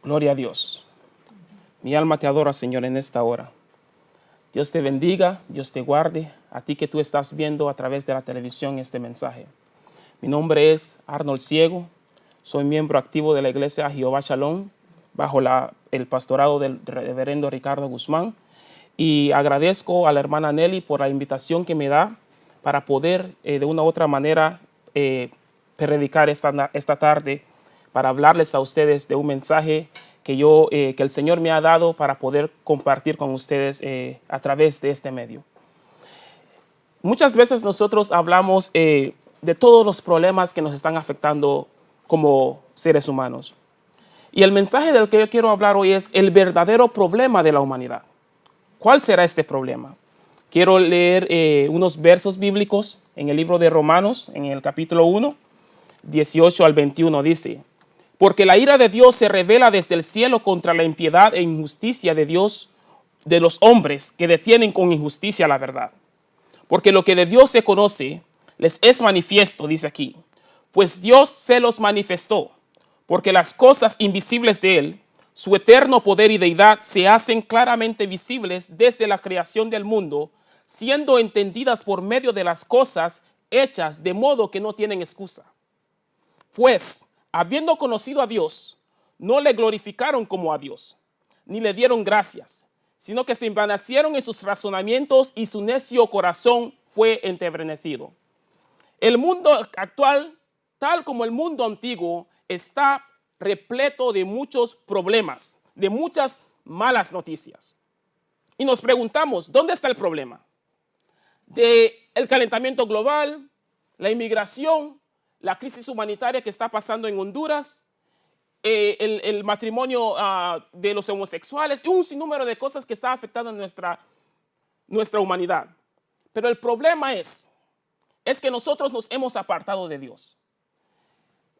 Gloria a Dios. Mi alma te adora, Señor, en esta hora. Dios te bendiga, Dios te guarde, a ti que tú estás viendo a través de la televisión este mensaje. Mi nombre es Arnold Ciego, soy miembro activo de la Iglesia Jehová Shalom, bajo el pastorado del reverendo Ricardo Guzmán, y agradezco a la hermana Nelly por la invitación que me da para poder de una u otra manera predicar esta tarde, para hablarles a ustedes de un mensaje que el Señor me ha dado para poder compartir con ustedes a través de este medio. Muchas veces nosotros hablamos de todos los problemas que nos están afectando como seres humanos. Y el mensaje del que yo quiero hablar hoy es el verdadero problema de la humanidad. ¿Cuál será este problema? Quiero leer unos versos bíblicos en el libro de Romanos, en el capítulo 1, 18 al 21, dice: porque la ira de Dios se revela desde el cielo contra la impiedad e injusticia de Dios, de los hombres que detienen con injusticia la verdad. Porque lo que de Dios se conoce les es manifiesto, dice aquí, pues Dios se los manifestó, porque las cosas invisibles de Él, su eterno poder y deidad, se hacen claramente visibles desde la creación del mundo, siendo entendidas por medio de las cosas hechas, de modo que no tienen excusa. Pues, habiendo conocido a Dios, no le glorificaron como a Dios, ni le dieron gracias, sino que se envanecieron en sus razonamientos y su necio corazón fue entenebrecido. El mundo actual, tal como el mundo antiguo, está repleto de muchos problemas, de muchas malas noticias. Y nos preguntamos, ¿dónde está el problema? Del calentamiento global, la inmigración, la crisis humanitaria que está pasando en Honduras, el matrimonio de los homosexuales y un sinnúmero de cosas que están afectando nuestra humanidad. Pero el problema es que nosotros nos hemos apartado de Dios.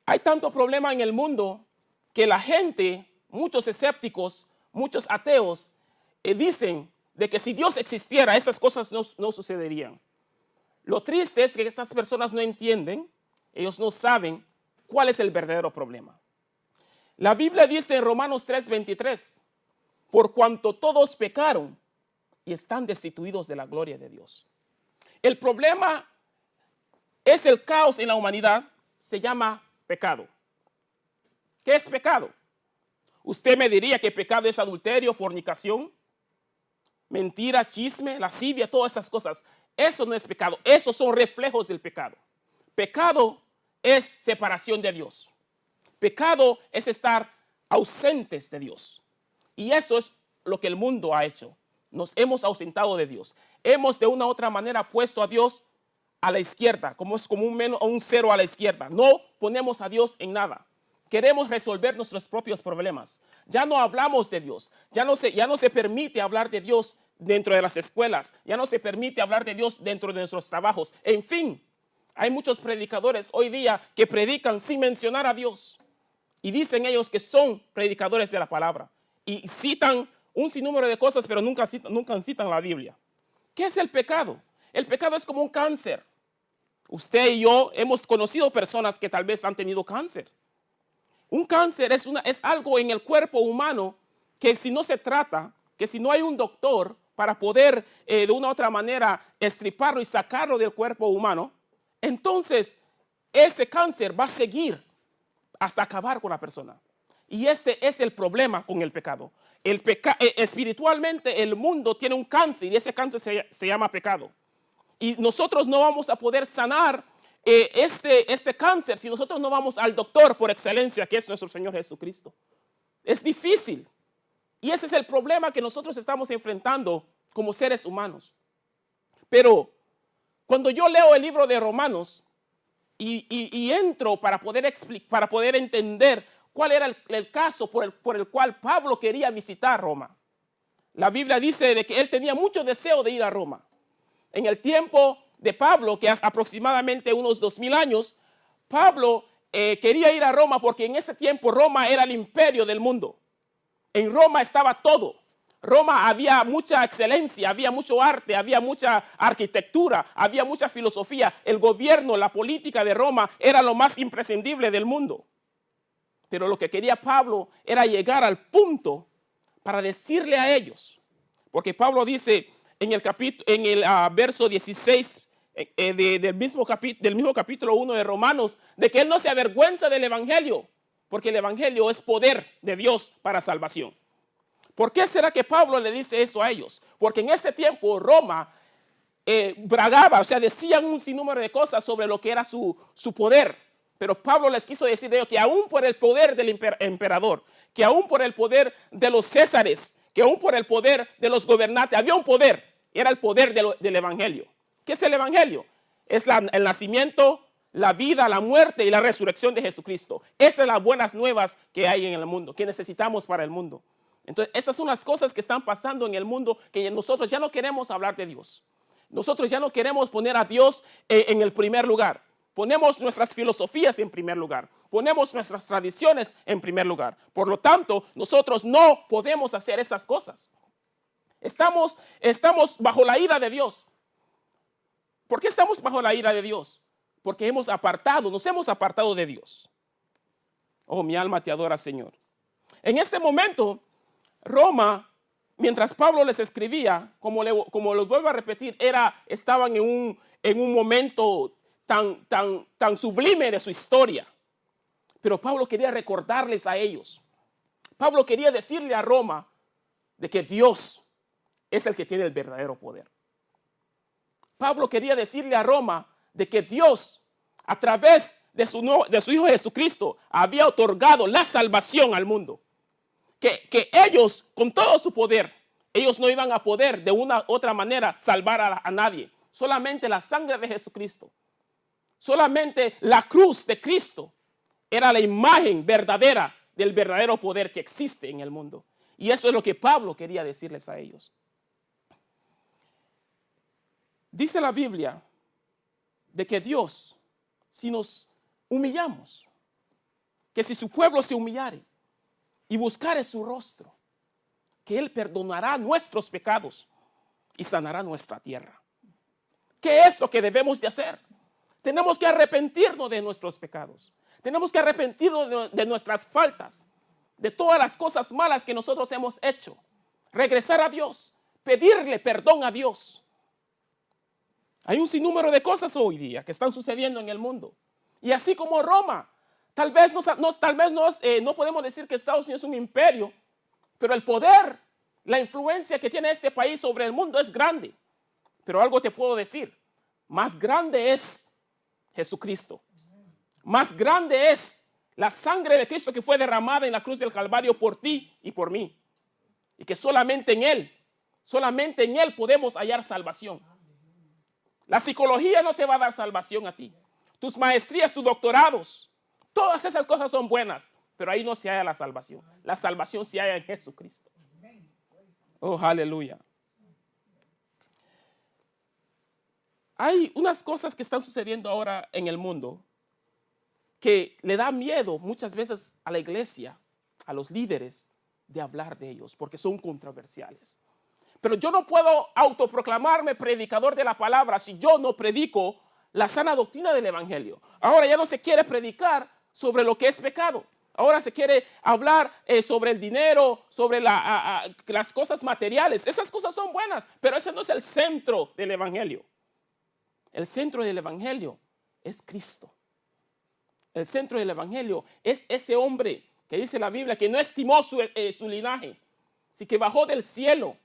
Hay tanto problema en el mundo que la gente, muchos escépticos, muchos ateos, dicen de que si Dios existiera, estas cosas no sucederían. Lo triste es que estas personas no entienden, ellos no saben cuál es el verdadero problema. La Biblia dice en Romanos 3:23, por cuanto todos pecaron y están destituidos de la gloria de Dios. El problema es el caos en la humanidad, se llama pecado. ¿Qué es pecado? Usted me diría que pecado es adulterio, fornicación, mentira, chisme, lascivia, todas esas cosas. Eso no es pecado, esos son reflejos del pecado. Pecado es separación de Dios. Pecado es estar ausentes de Dios. Y eso es lo que el mundo ha hecho. Nos hemos ausentado de Dios. Hemos de una u otra manera puesto a Dios a la izquierda, como es como un cero a la izquierda. No ponemos a Dios en nada. Queremos resolver nuestros propios problemas. Ya no hablamos de Dios. Ya no se permite hablar de Dios dentro de las escuelas. Ya no se permite hablar de Dios dentro de nuestros trabajos. En fin, hay muchos predicadores hoy día que predican sin mencionar a Dios. Y dicen ellos que son predicadores de la palabra. Y citan un sinnúmero de cosas, pero nunca citan la Biblia. ¿Qué es el pecado? El pecado es como un cáncer. Usted y yo hemos conocido personas que tal vez han tenido cáncer. Un cáncer es algo en el cuerpo humano que si no se trata, que si no hay un doctor para poder de una u otra manera estriparlo y sacarlo del cuerpo humano, entonces ese cáncer va a seguir hasta acabar con la persona. Y este es el problema con el pecado. Espiritualmente el mundo tiene un cáncer y ese cáncer se llama pecado. Y nosotros no vamos a poder sanar este cáncer si nosotros no vamos al doctor por excelencia, que es nuestro Señor Jesucristo. Es difícil. Y ese es el problema que nosotros estamos enfrentando como seres humanos. Pero cuando yo leo el libro de Romanos y entro para poder entender cuál era el caso por el cual Pablo quería visitar Roma. La Biblia dice de que él tenía mucho deseo de ir a Roma. En el tiempo de Pablo, que es aproximadamente unos 2000 años, Pablo quería ir a Roma porque en ese tiempo Roma era el imperio del mundo. En Roma estaba todo. Roma había mucha excelencia, había mucho arte, había mucha arquitectura, había mucha filosofía. El gobierno, la política de Roma era lo más imprescindible del mundo. Pero lo que quería Pablo era llegar al punto para decirle a ellos. Porque Pablo dice en el verso 16 del mismo capítulo 1 de Romanos, de que él no se avergüenza del evangelio, porque el evangelio es poder de Dios para salvación. ¿Por qué será que Pablo le dice eso a ellos? Porque en ese tiempo Roma bragaba, o sea, decían un sinnúmero de cosas sobre lo que era su poder. Pero Pablo les quiso decir de ellos que aún por el poder del emperador, que aún por el poder de los césares, que aún por el poder de los gobernantes, había un poder, era el poder del evangelio. ¿Qué es el evangelio? Es el nacimiento, la vida, la muerte y la resurrección de Jesucristo. Esas son las buenas nuevas que hay en el mundo, que necesitamos para el mundo. Entonces, esas son las cosas que están pasando en el mundo, que nosotros ya no queremos hablar de Dios. Nosotros ya no queremos poner a Dios en el primer lugar. Ponemos nuestras filosofías en primer lugar. Ponemos nuestras tradiciones en primer lugar. Por lo tanto, nosotros no podemos hacer esas cosas. Estamos bajo la ira de Dios. ¿Por qué estamos bajo la ira de Dios? Porque nos hemos apartado de Dios. Oh, mi alma te adora, Señor. En este momento, Roma, mientras Pablo les escribía, como los vuelvo a repetir, estaban en un momento tan sublime de su historia. Pero Pablo quería recordarles a ellos. Pablo quería decirle a Roma de que Dios es el que tiene el verdadero poder. Pablo quería decirle a Roma de que Dios, a través de su Hijo Jesucristo, había otorgado la salvación al mundo. Que ellos, con todo su poder, ellos no iban a poder de una u otra manera salvar a nadie. Solamente la sangre de Jesucristo, solamente la cruz de Cristo era la imagen verdadera del verdadero poder que existe en el mundo. Y eso es lo que Pablo quería decirles a ellos. Dice la Biblia de que Dios, si nos humillamos, que si su pueblo se humillare y buscare su rostro, que Él perdonará nuestros pecados y sanará nuestra tierra. ¿Qué es lo que debemos de hacer? Tenemos que arrepentirnos de nuestros pecados. Tenemos que arrepentirnos de nuestras faltas, de todas las cosas malas que nosotros hemos hecho. Regresar a Dios, pedirle perdón a Dios. Hay un sinnúmero de cosas hoy día que están sucediendo en el mundo. Y así como Roma, tal vez no podemos decir que Estados Unidos es un imperio, pero el poder, la influencia que tiene este país sobre el mundo es grande. Pero algo te puedo decir, más grande es Jesucristo. Más grande es la sangre de Cristo que fue derramada en la cruz del Calvario por ti y por mí. Y que solamente en Él podemos hallar salvación. La psicología no te va a dar salvación a ti. Tus maestrías, tus doctorados, todas esas cosas son buenas, pero ahí no se halla la salvación. La salvación se halla en Jesucristo. Oh, aleluya. Hay unas cosas que están sucediendo ahora en el mundo que le da miedo muchas veces a la iglesia, a los líderes, de hablar de ellos, porque son controversiales. Pero yo no puedo autoproclamarme predicador de la palabra si yo no predico la sana doctrina del evangelio. Ahora ya no se quiere predicar sobre lo que es pecado. Ahora se quiere hablar sobre el dinero, sobre las cosas materiales. Esas cosas son buenas, pero ese no es el centro del evangelio. El centro del evangelio es Cristo. El centro del evangelio es ese hombre que dice la Biblia que no estimó su linaje, sino que bajó del cielo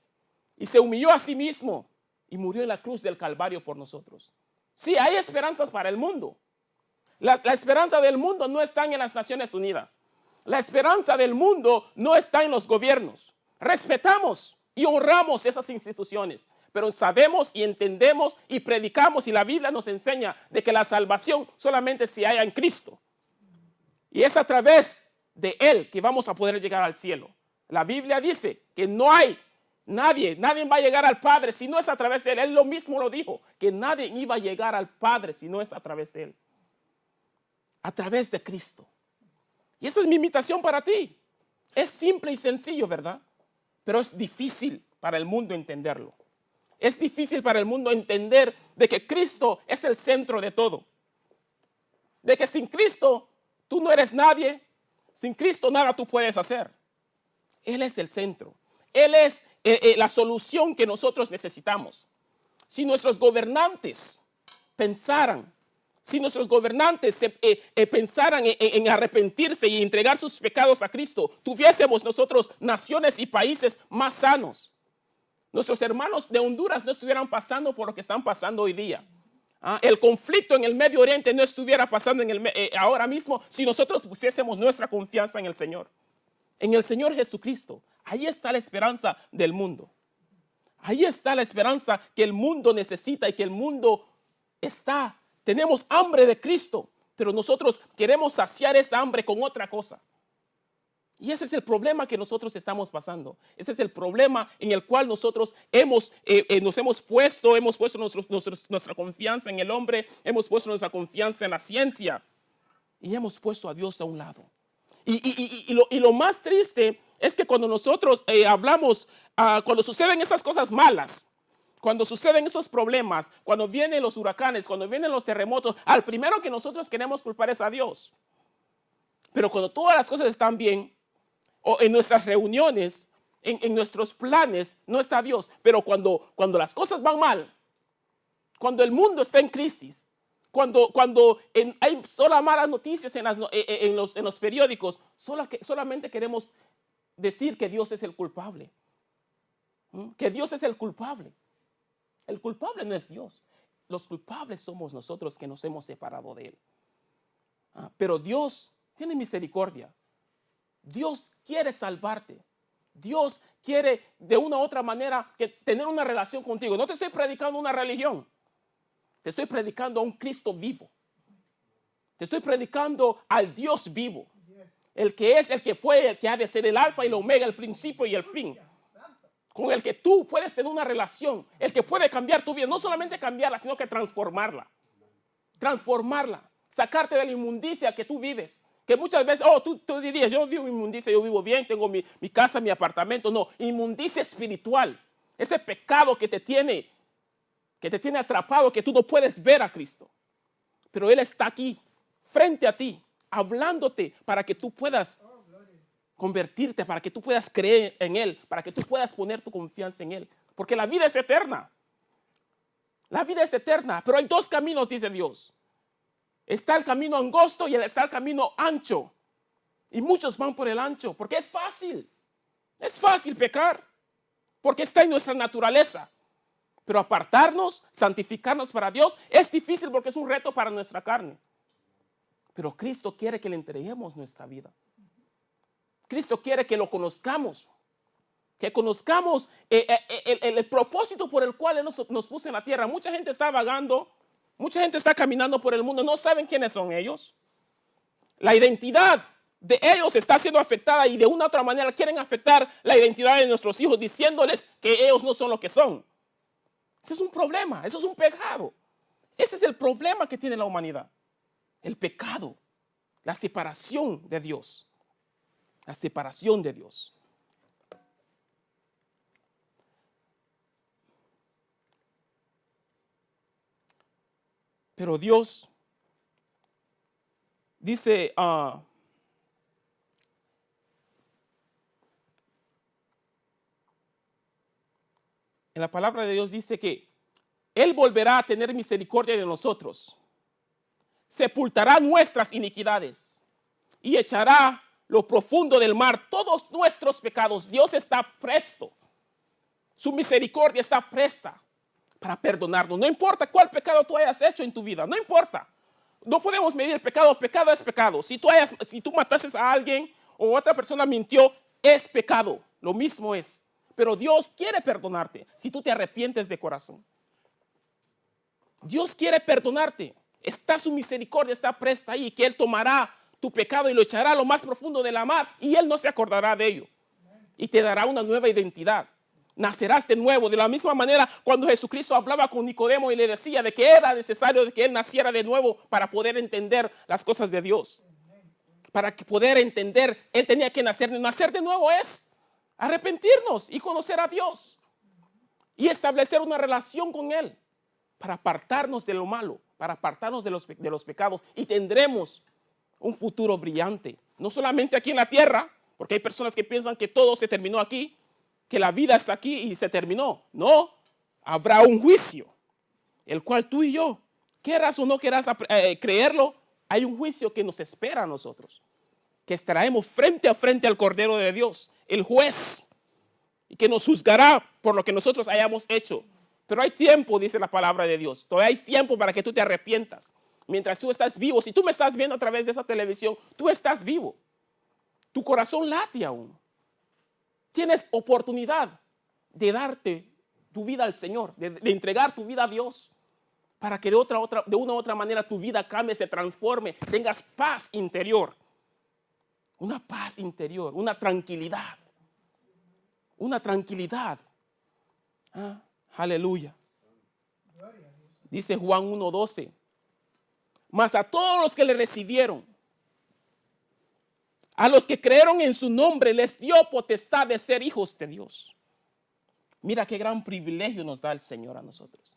y se humilló a sí mismo y murió en la cruz del Calvario por nosotros. Sí, hay esperanzas para el mundo. La esperanza del mundo no está en las Naciones Unidas. La esperanza del mundo no está en los gobiernos. Respetamos y honramos esas instituciones, pero sabemos y entendemos y predicamos, y la Biblia nos enseña de que la salvación solamente se halla en Cristo. Y es a través de Él que vamos a poder llegar al cielo. La Biblia dice que no hay nadie va a llegar al Padre si no es a través de Él. Él lo mismo lo dijo, que nadie iba a llegar al Padre si no es a través de Él. A través de Cristo. Y esa es mi invitación para ti. Es simple y sencillo, ¿verdad? Pero es difícil para el mundo entenderlo. Es difícil para el mundo entender de que Cristo es el centro de todo. De que sin Cristo tú no eres nadie. Sin Cristo nada tú puedes hacer. Él es el centro. Él es la solución que nosotros necesitamos. Si nuestros gobernantes pensaran, pensaran en arrepentirse y entregar sus pecados a Cristo, tuviésemos nosotros naciones y países más sanos. Nuestros hermanos de Honduras no estuvieran pasando por lo que están pasando hoy día. El conflicto en el Medio Oriente no estuviera pasando ahora mismo si nosotros pusiésemos nuestra confianza en el Señor. En el Señor Jesucristo. Ahí está la esperanza del mundo. Ahí está la esperanza que el mundo necesita y que el mundo está. Tenemos hambre de Cristo, pero nosotros queremos saciar esa hambre con otra cosa. Y ese es el problema que nosotros estamos pasando. Ese es el problema en el cual nosotros nos hemos puesto nuestra confianza en el hombre, hemos puesto nuestra confianza en la ciencia y hemos puesto a Dios a un lado. Y lo más triste es que cuando nosotros hablamos, cuando suceden esas cosas malas, cuando suceden esos problemas, cuando vienen los huracanes, cuando vienen los terremotos, al primero que nosotros queremos culpar es a Dios. Pero cuando todas las cosas están bien, o en nuestras reuniones, en nuestros planes, no está Dios. Pero cuando las cosas van mal, cuando el mundo está en crisis, cuando hay solo malas noticias en los periódicos, solamente queremos decir que Dios es el culpable. Que Dios es el culpable. El culpable no es Dios. Los culpables somos nosotros que nos hemos separado de Él. Pero Dios tiene misericordia. Dios quiere salvarte. Dios quiere de una u otra manera tener una relación contigo. No te estoy predicando una religión. Te estoy predicando a un Cristo vivo. Te estoy predicando al Dios vivo. El que es, el que fue, el que ha de ser el alfa y el omega, el principio y el fin. Con el que tú puedes tener una relación. El que puede cambiar tu vida. No solamente cambiarla, sino que transformarla. Transformarla. Sacarte de la inmundicia que tú vives. Que muchas veces, tú dirías, yo vivo inmundicia, yo vivo bien, tengo mi casa, mi apartamento. No, inmundicia espiritual. Ese pecado que te tiene atrapado, que tú no puedes ver a Cristo. Pero Él está aquí, frente a ti, hablándote para que tú puedas convertirte, para que tú puedas creer en Él, para que tú puedas poner tu confianza en Él. Porque la vida es eterna. La vida es eterna, pero hay dos caminos, dice Dios. Está el camino angosto y está el camino ancho. Y muchos van por el ancho, porque es fácil. Es fácil pecar, porque está en nuestra naturaleza. Pero apartarnos, santificarnos para Dios, es difícil porque es un reto para nuestra carne. Pero Cristo quiere que le entreguemos nuestra vida. Cristo quiere que lo conozcamos. Que conozcamos el propósito por el cual Él nos puso en la tierra. Mucha gente está vagando. Mucha gente está caminando por el mundo, no saben quiénes son ellos. La identidad de ellos está siendo afectada y de una u otra manera quieren afectar la identidad de nuestros hijos diciéndoles que ellos no son lo que son. Ese es un problema, eso es un pecado. Ese es el problema que tiene la humanidad. El pecado, la separación de Dios. La separación de Dios. Pero Dios dice, en la palabra de Dios dice que Él volverá a tener misericordia de nosotros, sepultará nuestras iniquidades y echará lo profundo del mar todos nuestros pecados. Dios está presto, su misericordia está presta para perdonarnos. No importa cuál pecado tú hayas hecho en tu vida, no importa. No podemos medir el pecado, pecado es pecado. Si tú mataste a alguien o otra persona mintió, es pecado, lo mismo es. Pero Dios quiere perdonarte si tú te arrepientes de corazón. Dios quiere perdonarte. Está su misericordia, está presta ahí, que Él tomará tu pecado y lo echará a lo más profundo de la mar y Él no se acordará de ello. Y te dará una nueva identidad. Nacerás de nuevo. De la misma manera, cuando Jesucristo hablaba con Nicodemo y le decía de que era necesario que él naciera de nuevo para poder entender las cosas de Dios. Para poder entender, él tenía que nacer. Nacer de nuevo es arrepentirnos y conocer a Dios. Y establecer una relación con Él. Para apartarnos de lo malo. Para apartarnos de los pecados. Y tendremos un futuro brillante. No solamente aquí en la tierra, porque hay personas que piensan que todo se terminó aquí, que la vida está aquí y se terminó. No, habrá un juicio, el cual tú y yo, quieras o no quieras creerlo, hay un juicio que nos espera a nosotros, que estaremos frente a frente al Cordero de Dios, el juez, y que nos juzgará por lo que nosotros hayamos hecho. Pero hay tiempo, dice la palabra de Dios. Todavía hay tiempo para que tú te arrepientas. Mientras tú estás vivo, si tú me estás viendo a través de esa televisión, tú estás vivo. Tu corazón late aún. Tienes oportunidad de darte tu vida al Señor, de entregar tu vida a Dios, para que de una u otra manera tu vida cambie, se transforme, tengas paz interior. Una paz interior, una tranquilidad. Una tranquilidad. Ah, aleluya. Dice Juan 1:12. Mas a todos los que le recibieron, a los que creyeron en su nombre, les dio potestad de ser hijos de Dios. Mira qué gran privilegio nos da el Señor a nosotros.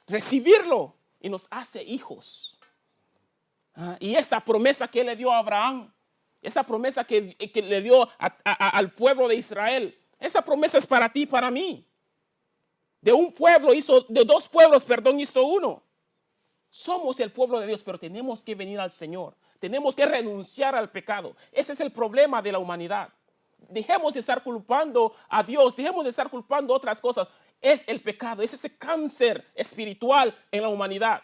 Recibirlo y nos hace hijos. Y esta promesa que le dio a Abraham, esa promesa que le dio al pueblo de Israel, esa promesa es para ti y para mí. De dos pueblos, hizo uno. Somos el pueblo de Dios, pero tenemos que venir al Señor. Tenemos que renunciar al pecado. Ese es el problema de la humanidad. Dejemos de estar culpando a Dios, dejemos de estar culpando otras cosas. Es el pecado, es ese cáncer espiritual en la humanidad.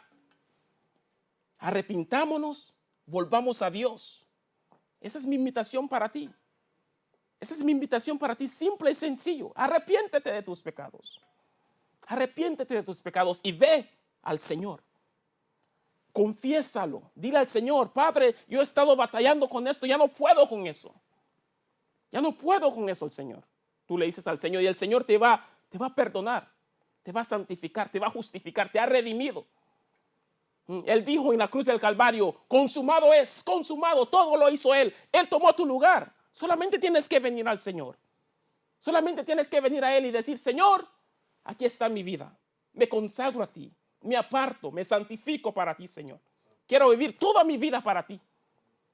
Arrepintámonos, volvamos a Dios. Esa es mi invitación para ti. Esa es mi invitación para ti, simple y sencillo. Arrepiéntete de tus pecados. Arrepiéntete de tus pecados y ve al Señor. Confiésalo. Dile al Señor, Padre, yo he estado batallando con esto, ya no puedo con eso. Ya no puedo con eso, el Señor. Tú le dices al Señor y el Señor te va a perdonar, te va a santificar, te va a justificar, te ha redimido. Él dijo en la cruz del Calvario, consumado es, consumado, todo lo hizo Él. Él tomó tu lugar. Solamente tienes que venir al Señor. Solamente tienes que venir a Él y decir, Señor, aquí está mi vida. Me consagro a ti, me aparto, me santifico para ti, Señor. Quiero vivir toda mi vida para ti.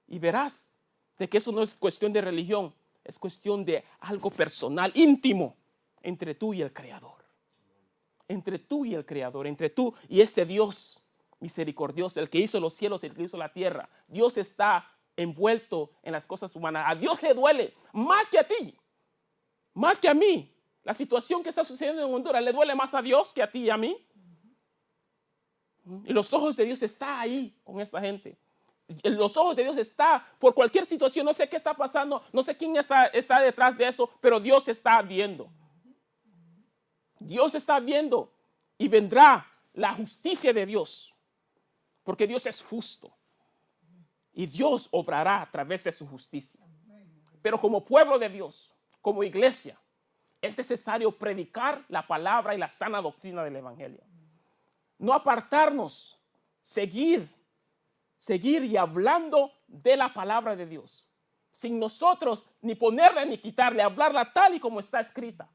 Y verás de que eso no es cuestión de religión, es cuestión de algo personal, íntimo, entre tú y el Creador. Entre tú y el Creador, entre tú y ese Dios misericordioso, el que hizo los cielos, el que hizo la tierra. Dios está envuelto en las cosas humanas. A Dios le duele más que a ti, más que a mí. La situación que está sucediendo en Honduras le duele más a Dios que a ti y a mí. Y los ojos de Dios están ahí con esta gente. Los ojos de Dios están por cualquier situación. No sé qué está pasando, no sé quién está detrás de eso, pero Dios está viendo. Dios está viendo y vendrá la justicia de Dios. Porque Dios es justo. Y Dios obrará a través de su justicia. Pero como pueblo de Dios, como iglesia, es necesario predicar la palabra y la sana doctrina del Evangelio. No apartarnos, seguir y hablando de la palabra de Dios. Sin nosotros ni ponerle ni quitarle, hablarla tal y como está escrita.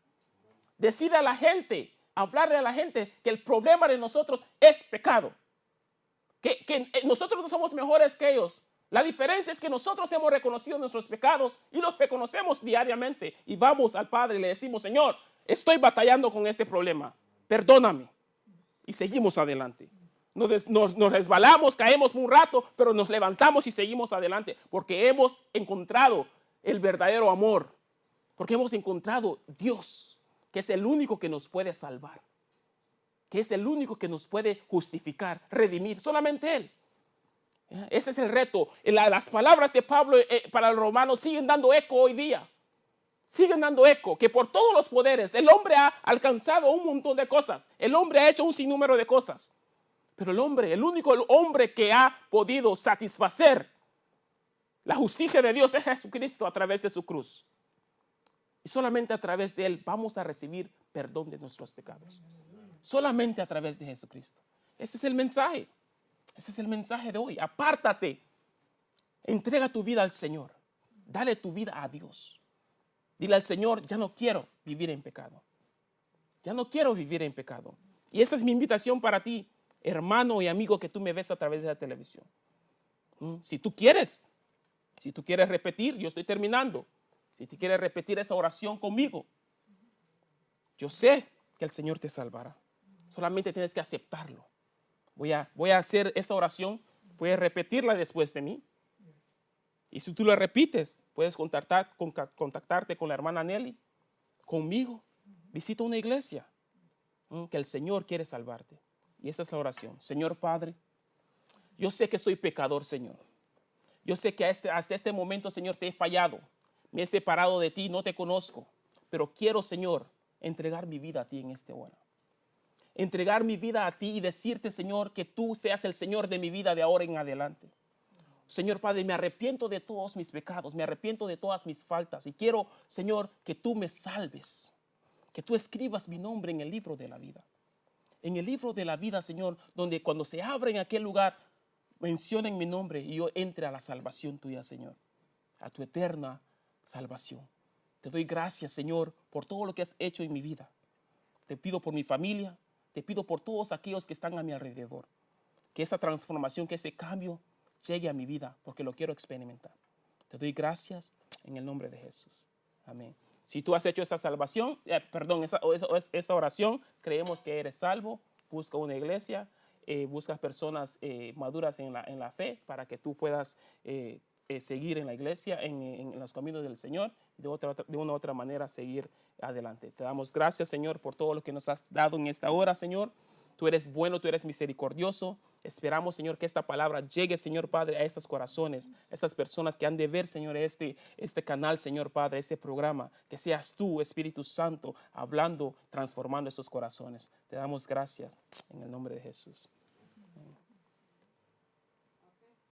Decirle a la gente, hablarle a la gente que el problema de nosotros es pecado. Que nosotros no somos mejores que ellos. La diferencia es que nosotros hemos reconocido nuestros pecados y los reconocemos diariamente. Y vamos al Padre y le decimos, Señor, estoy batallando con este problema. Perdóname. Y seguimos adelante. Nos resbalamos, caemos un rato, pero nos levantamos y seguimos adelante. Porque hemos encontrado el verdadero amor. Porque hemos encontrado Dios, que es el único que nos puede salvar. Que es el único que nos puede justificar, redimir. Solamente Él. Ese es el reto. Las palabras de Pablo para los romanos siguen dando eco hoy día. Siguen dando eco, que por todos los poderes el hombre ha alcanzado un montón de cosas. El hombre ha hecho un sinnúmero de cosas. Pero el único hombre que ha podido satisfacer la justicia de Dios es Jesucristo a través de su cruz. Y solamente a través de Él vamos a recibir perdón de nuestros pecados. Solamente a través de Jesucristo. Este es el mensaje. Ese es el mensaje de hoy. Apártate. Entrega tu vida al Señor. Dale tu vida a Dios. Dile al Señor, ya no quiero vivir en pecado. Ya no quiero vivir en pecado. Y esa es mi invitación para ti, hermano y amigo que tú me ves a través de la televisión. Si tú quieres Si tú quieres repetir, yo estoy terminando. Si tú quieres repetir esa oración conmigo, yo sé que el Señor te salvará. Solamente tienes que aceptarlo. Voy a hacer esta oración. Puedes repetirla después de mí. Y si tú la repites, puedes contactarte con la hermana Nelly, conmigo. Visita una iglesia que el Señor quiere salvarte. Y esta es la oración. Señor Padre, yo sé que soy pecador, Señor. Yo sé que hasta este momento, Señor, te he fallado. Me he separado de ti, no te conozco. Pero quiero, Señor, entregar mi vida a ti en esta hora. Entregar mi vida a ti y decirte, Señor, que tú seas el Señor de mi vida de ahora en adelante. Señor Padre, me arrepiento de todos mis pecados, me arrepiento de todas mis faltas y quiero, Señor, que tú me salves, que tú escribas mi nombre en el libro de la vida. En el libro de la vida, Señor, donde cuando se abre en aquel lugar, mencionen mi nombre y yo entre a la salvación tuya, Señor, a tu eterna salvación. Te doy gracias, Señor, por todo lo que has hecho en mi vida. Te pido por mi familia, te pido por todos aquellos que están a mi alrededor. Que esta transformación, que este cambio llegue a mi vida, porque lo quiero experimentar. Te doy gracias en el nombre de Jesús. Amén. Si tú has hecho esta salvación, esta oración, creemos que eres salvo. Busca una iglesia, busca personas maduras en la fe para que tú puedas seguir en la iglesia, en los caminos del Señor, de una u otra manera seguir adelante. Te damos gracias, Señor, por todo lo que nos has dado en esta hora, Señor. Tú eres bueno, tú eres misericordioso. Esperamos, Señor, que esta palabra llegue, Señor Padre, a estos corazones, a estas personas que han de ver, Señor, este canal, Señor Padre, este programa. Que seas tú, Espíritu Santo, hablando, transformando estos corazones. Te damos gracias en el nombre de Jesús.